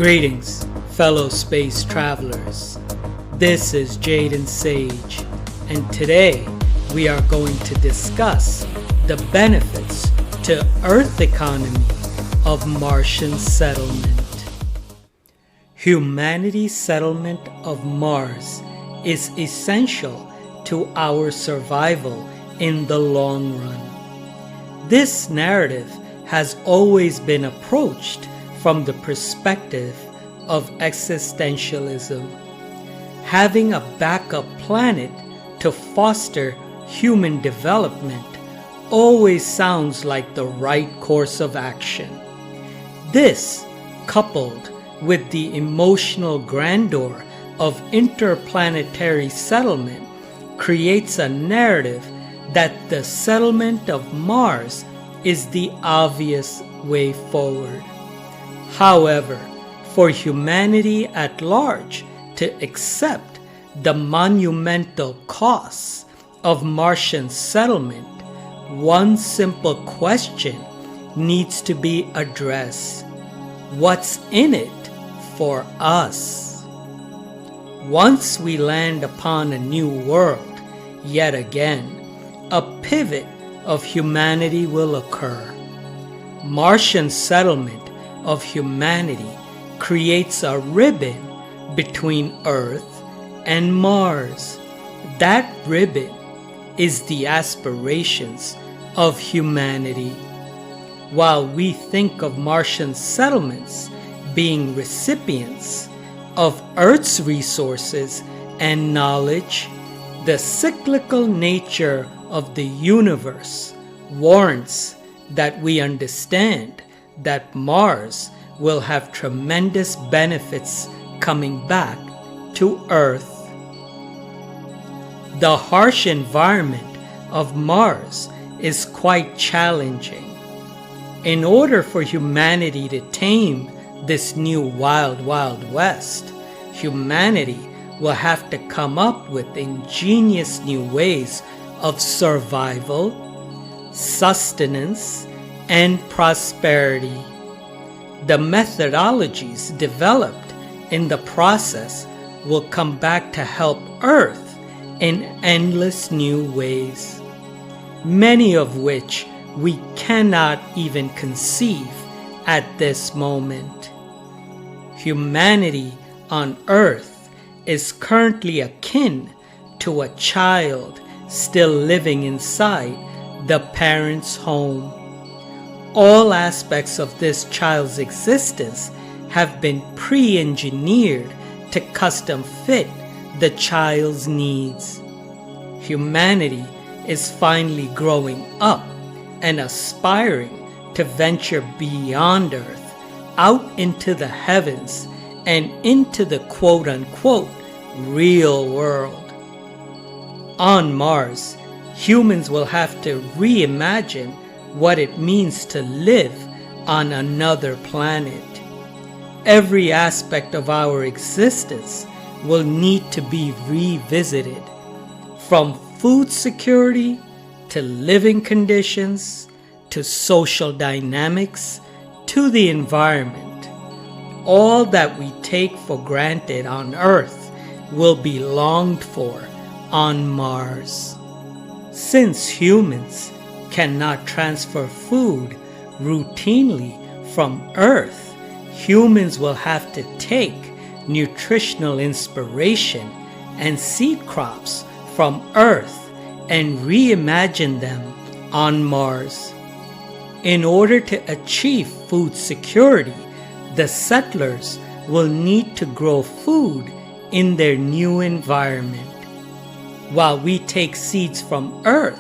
Greetings, fellow space travelers. This is Jaden Sage, and today we are going to discuss the benefits to Earth economy of Martian settlement. Humanity's settlement of Mars is essential to our survival in the long run. This narrative has always been approached from the perspective of existentialism. Having a backup planet to foster human development always sounds like the right course of action. This, coupled with the emotional grandeur of interplanetary settlement, creates a narrative that the settlement of Mars is the obvious way forward. However, for humanity at large to accept the monumental costs of Martian settlement, one simple question needs to be addressed: what's in it for us? Once we land upon a new world, yet again, a pivot of humanity will occur. Martian settlement of humanity creates a ribbon between Earth and Mars. That ribbon is the aspirations of humanity. While we think of Martian settlements being recipients of Earth's resources and knowledge, the cyclical nature of the universe warrants that we understand that Mars will have tremendous benefits coming back to Earth. The harsh environment of Mars is quite challenging. In order for humanity to tame this new wild west, humanity will have to come up with ingenious new ways of survival, sustenance, and prosperity. The methodologies developed in the process will come back to help Earth in endless new ways, many of which we cannot even conceive at this moment. Humanity on Earth is currently akin to a child still living inside the parent's home. All aspects of this child's existence have been pre-engineered to custom fit the child's needs. Humanity is finally growing up and aspiring to venture beyond Earth, out into the heavens and into the quote-unquote real world. On Mars, humans will have to reimagine what it means to live on another planet. Every aspect of our existence will need to be revisited, from food security to living conditions to social dynamics to the environment. All that we take for granted on Earth will be longed for on Mars. Since humans cannot transfer food routinely from Earth, humans will have to take nutritional inspiration and seed crops from Earth and reimagine them on Mars. In order to achieve food security, the settlers will need to grow food in their new environment. While we take seeds from Earth,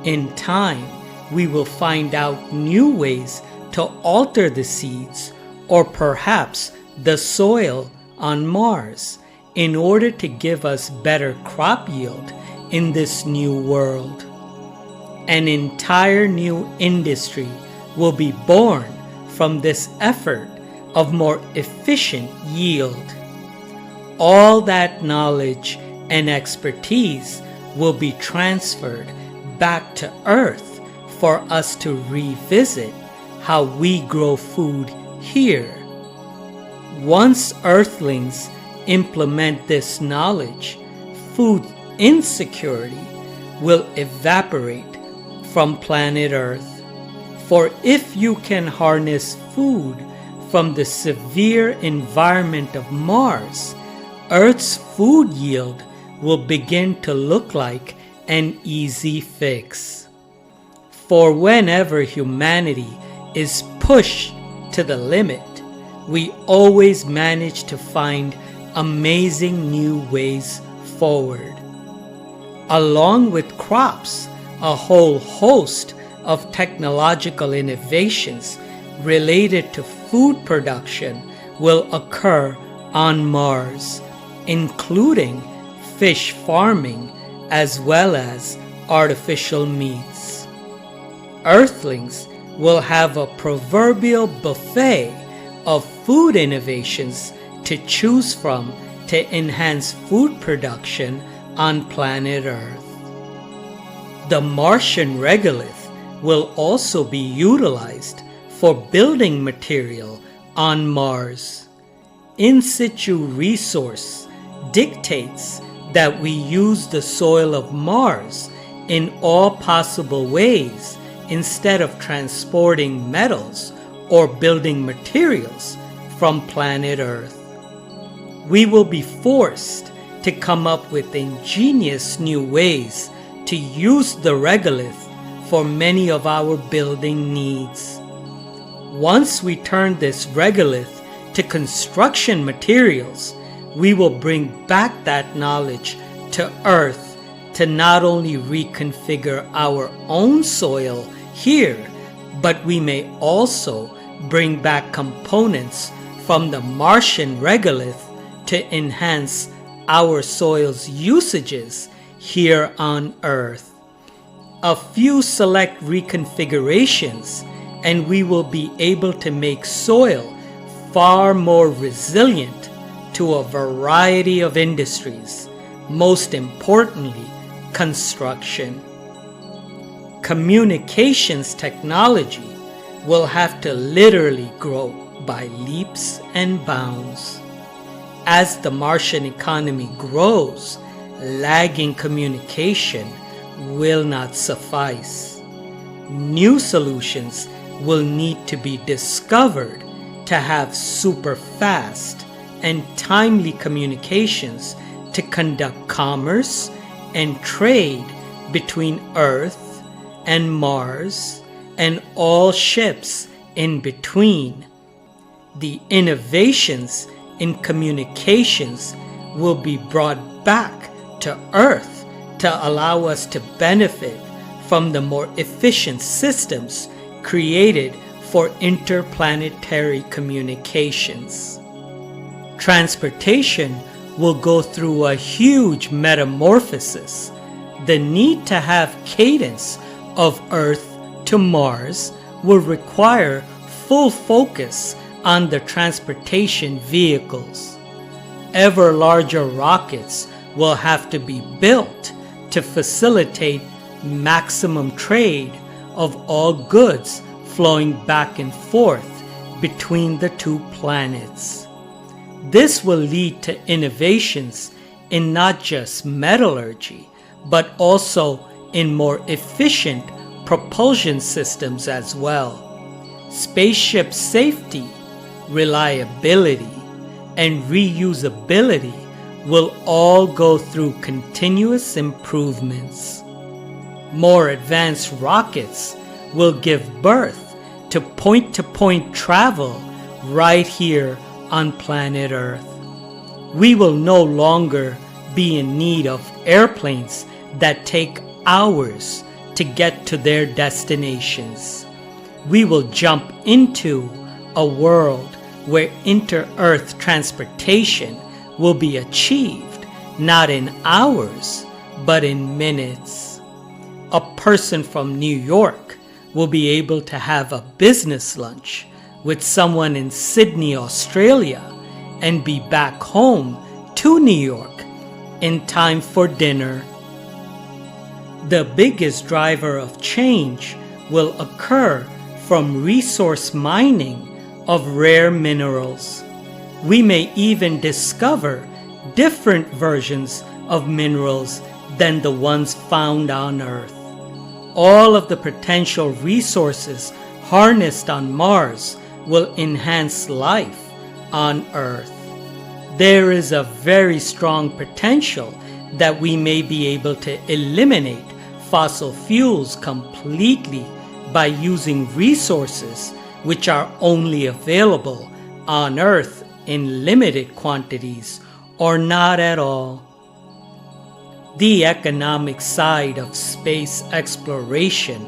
in time, we will find out new ways to alter the seeds or perhaps the soil on Mars in order to give us better crop yield in this new world. An entire new industry will be born from this effort of more efficient yield. All that knowledge and expertise will be transferred back to Earth for us to revisit how we grow food here. Once Earthlings implement this knowledge, food insecurity will evaporate from planet Earth. For if you can harness food from the severe environment of Mars, Earth's food yield will begin to look like an easy fix. For whenever humanity is pushed to the limit, we always manage to find amazing new ways forward. Along with crops, a whole host of technological innovations related to food production will occur on Mars, including fish farming as well as artificial meats. Earthlings will have a proverbial buffet of food innovations to choose from to enhance food production on planet Earth. The Martian regolith will also be utilized for building material on Mars. In situ resource dictates that we use the soil of Mars in all possible ways instead of transporting metals or building materials from planet Earth. We will be forced to come up with ingenious new ways to use the regolith for many of our building needs. Once we turn this regolith to construction materials, we will bring back that knowledge to Earth to not only reconfigure our own soil here, but we may also bring back components from the Martian regolith to enhance our soil's usages here on Earth. A few select reconfigurations and we will be able to make soil far more resilient to a variety of industries, most importantly, construction. Communications technology will have to literally grow by leaps and bounds. As the Martian economy grows, lagging communication will not suffice. New solutions will need to be discovered to have super fast and timely communications to conduct commerce and trade between Earth and Mars and all ships in between. The innovations in communications will be brought back to Earth to allow us to benefit from the more efficient systems created for interplanetary communications. Transportation will go through a huge metamorphosis. The need to have cadence of Earth to Mars will require full focus on the transportation vehicles. Ever larger rockets will have to be built to facilitate maximum trade of all goods flowing back and forth between the two planets. This will lead to innovations in not just metallurgy, but also in more efficient propulsion systems as well. Spaceship safety, reliability, and reusability will all go through continuous improvements. More advanced rockets will give birth to point-to-point travel right here on planet Earth. We will no longer be in need of airplanes that take hours to get to their destinations. We will jump into a world where inter-Earth transportation will be achieved not in hours, but in minutes. A person from New York will be able to have a business lunch with someone in Sydney, Australia, and be back home to New York in time for dinner. The biggest driver of change will occur from resource mining of rare minerals. We may even discover different versions of minerals than the ones found on Earth. All of the potential resources harnessed on Mars will enhance life on Earth. There is a very strong potential that we may be able to eliminate fossil fuels completely by using resources which are only available on Earth in limited quantities or not at all. The economic side of space exploration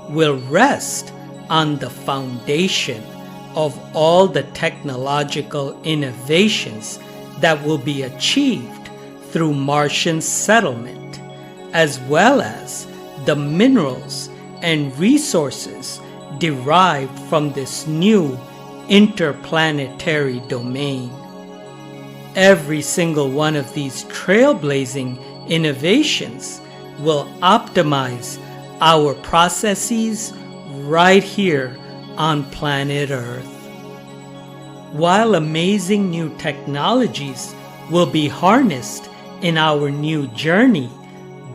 will rest on the foundation of all the technological innovations that will be achieved through Martian settlement, as well as the minerals and resources derived from this new interplanetary domain. Every single one of these trailblazing innovations will optimize our processes right here on planet Earth. While amazing new technologies will be harnessed in our new journey,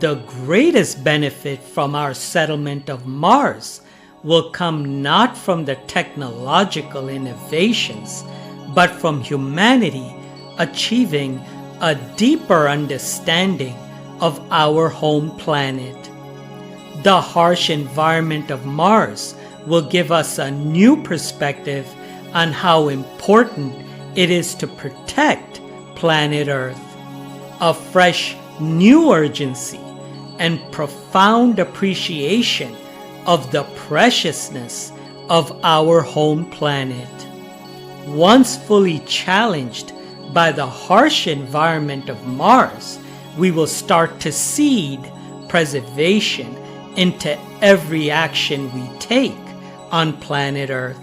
the greatest benefit from our settlement of Mars will come not from the technological innovations, but from humanity achieving a deeper understanding of our home planet. The harsh environment of Mars will give us a new perspective on how important it is to protect planet Earth. A fresh new urgency and profound appreciation of the preciousness of our home planet. Once fully challenged by the harsh environment of Mars, we will start to seed preservation into every action we take on planet Earth.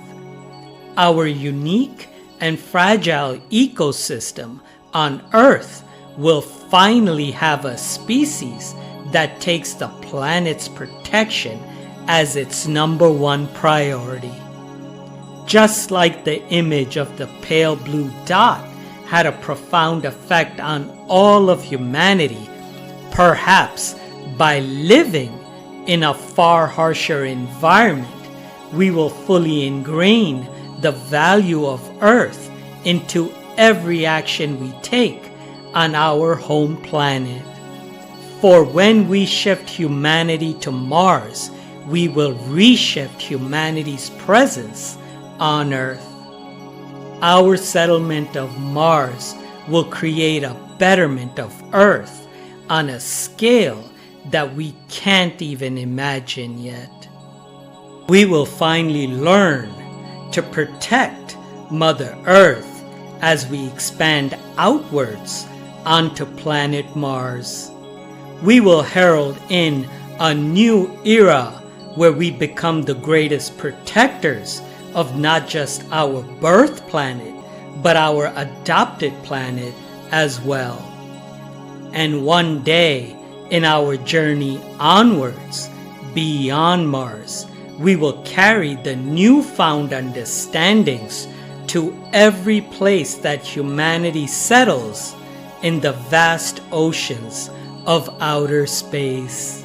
Our unique and fragile ecosystem on Earth will finally have a species that takes the planet's protection as its #1 priority. Just like the image of the pale blue dot had a profound effect on all of humanity, perhaps by living in a far harsher environment, we will fully ingrain the value of Earth into every action we take on our home planet. For when we shift humanity to Mars, we will reshift humanity's presence on Earth. Our settlement of Mars will create a betterment of Earth on a scale that we can't even imagine yet. We will finally learn to protect Mother Earth as we expand outwards onto planet Mars. We will herald in a new era where we become the greatest protectors of not just our birth planet, but our adopted planet as well. And one day, in our journey onwards, beyond Mars, we will carry the newfound understandings to every place that humanity settles in the vast oceans of outer space.